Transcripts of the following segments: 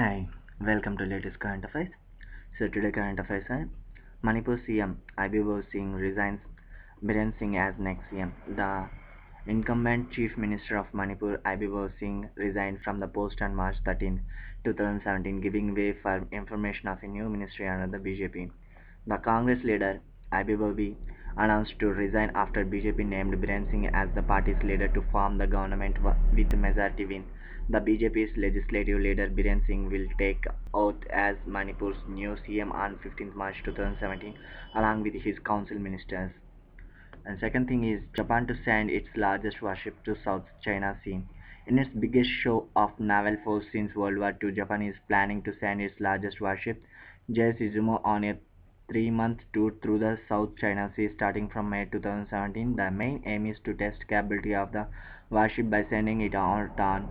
Hi, welcome to latest current affairs. So today current affairs are Manipur CM Abhibo Singh resigns, Biren Singh as next CM. The incumbent Chief Minister of Manipur Abhibo Singh resigned from the post on March 13, 2017, giving way for information of a new ministry under the BJP. The Congress leader Abhibo announced to resign after BJP named Biren Singh as the party's leader to form the government with majority win. The BJP's legislative leader Biren Singh will take oath as Manipur's new CM on 15th March 2017 along with his council ministers. And second thing is Japan to send its largest warship to South China Sea. In its biggest show of naval force since World War II, Japan is planning to send its largest warship, JS Izumo, on a 3-month tour through the South China Sea starting from May 2017. The main aim is to test capability of the warship by sending it out on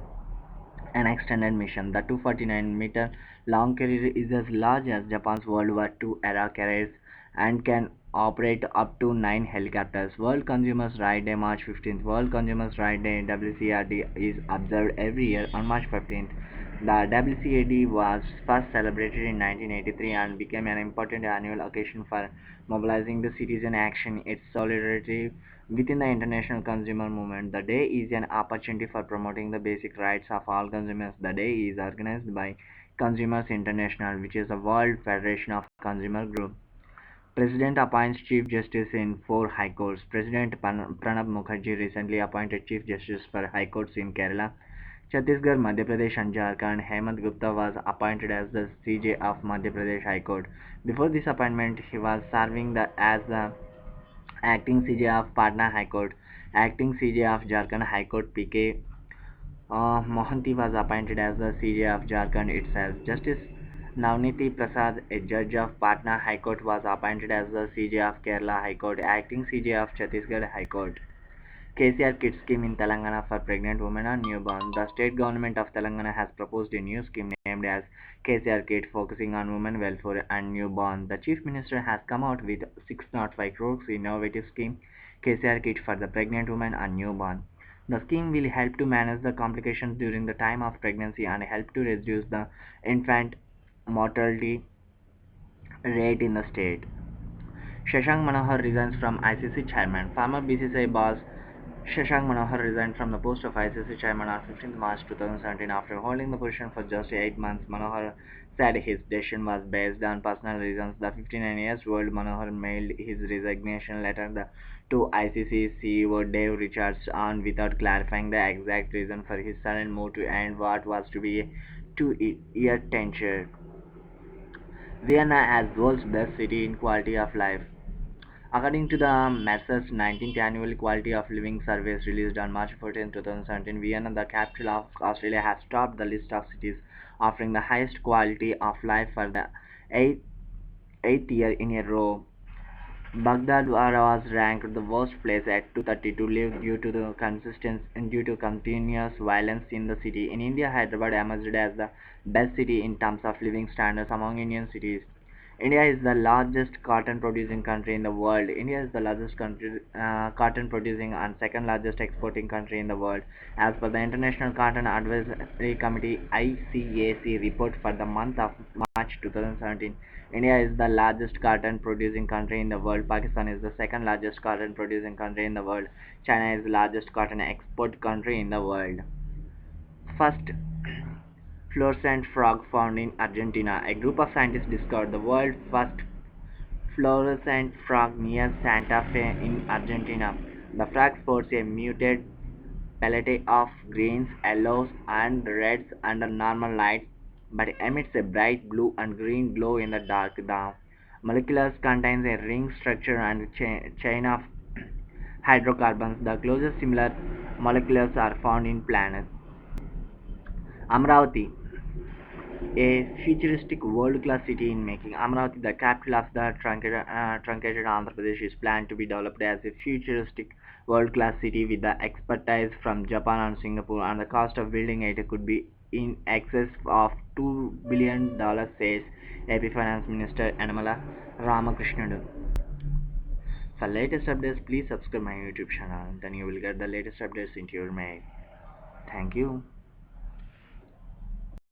an extended mission. The 249-meter long carrier is as large as Japan's World War II era carriers and can operate up to 9 helicopters. World Consumers Right Day March 15th. World Consumers Right Day WCRD is observed every year on March 15th. The WCAD was first celebrated in 1983 and became an important annual occasion for mobilizing the citizen action, its solidarity within the international consumer movement. The day is an opportunity for promoting the basic rights of all consumers. The day is organized by Consumers International, which is the world federation of consumer groups. President appoints Chief Justice in 4 High Courts. President Pranab Mukherjee recently appointed Chief Justice for High Courts in Kerala, Chhattisgarh, Madhya Pradesh and Jharkhand. Hemant Gupta was appointed as the CJ of Madhya Pradesh High Court. Before this appointment, he was serving as the acting CJ of Patna High Court. Acting CJ of Jharkhand High Court PK Mohanty was appointed as the CJ of Jharkhand itself. Justice Navniti Prasad, a judge of Patna High Court, was appointed as the CJ of Kerala High Court. Acting CJ of Chhattisgarh High Court. KCR Kids Scheme in Telangana for pregnant women and newborn. The state government of Telangana has proposed a new scheme named as KCR Kid, focusing on women welfare and newborn. The Chief Minister has come out with 605 crores innovative scheme, KCR Kit, for the pregnant women and newborn. The scheme will help to manage the complications during the time of pregnancy and help to reduce the infant mortality rate in the state. Shashank Manohar resigns from ICC chairman. Former BCCI boss Shashank Manohar resigned from the post of ICC chairman on 15th March 2017 after holding the position for just 8 months. Manohar said his decision was based on personal reasons. The 59-year-old Manohar mailed his resignation letter to ICC CEO Dave Richards on without clarifying the exact reason for his sudden move to end what was to be a 2-year tenure. Vienna as world's best city in quality of life. According to the Mercer's 19th Annual Quality of Living Surveys released on March 14, 2017, Vienna, the capital of Austria, has topped the list of cities offering the highest quality of life for the eighth year in a row. Baghdad was ranked the worst place at 230 to live due to continuous violence in the city. In India, Hyderabad emerged as the best city in terms of living standards among Indian cities. India is the largest cotton producing country in the world. India is the largest cotton producing and second largest exporting country in the world. As per the International Cotton Advisory Committee ICAC report for the month of March 2017, India is the largest cotton producing country in the world. Pakistan is the second largest cotton producing country in the world. China is the largest cotton export country in the world. First fluorescent frog found in Argentina. A group of scientists discovered the world's first fluorescent frog near Santa Fe in Argentina. The frog sports a muted palette of greens, yellows, and reds under normal light, but emits a bright blue and green glow in the dark. The molecules contains a ring structure and chain of hydrocarbons. The closest similar molecules are found in planets. Amravati, a futuristic world-class city in making. Amravati, the capital of the truncated Andhra Pradesh, is planned to be developed as a futuristic world-class city with the expertise from Japan and Singapore, and the cost of building it could be in excess of $2 billion, says AP Finance Minister Yamala Ramakrishnan. For latest updates, please subscribe my YouTube channel. Then you will get the latest updates into your mail. Thank you.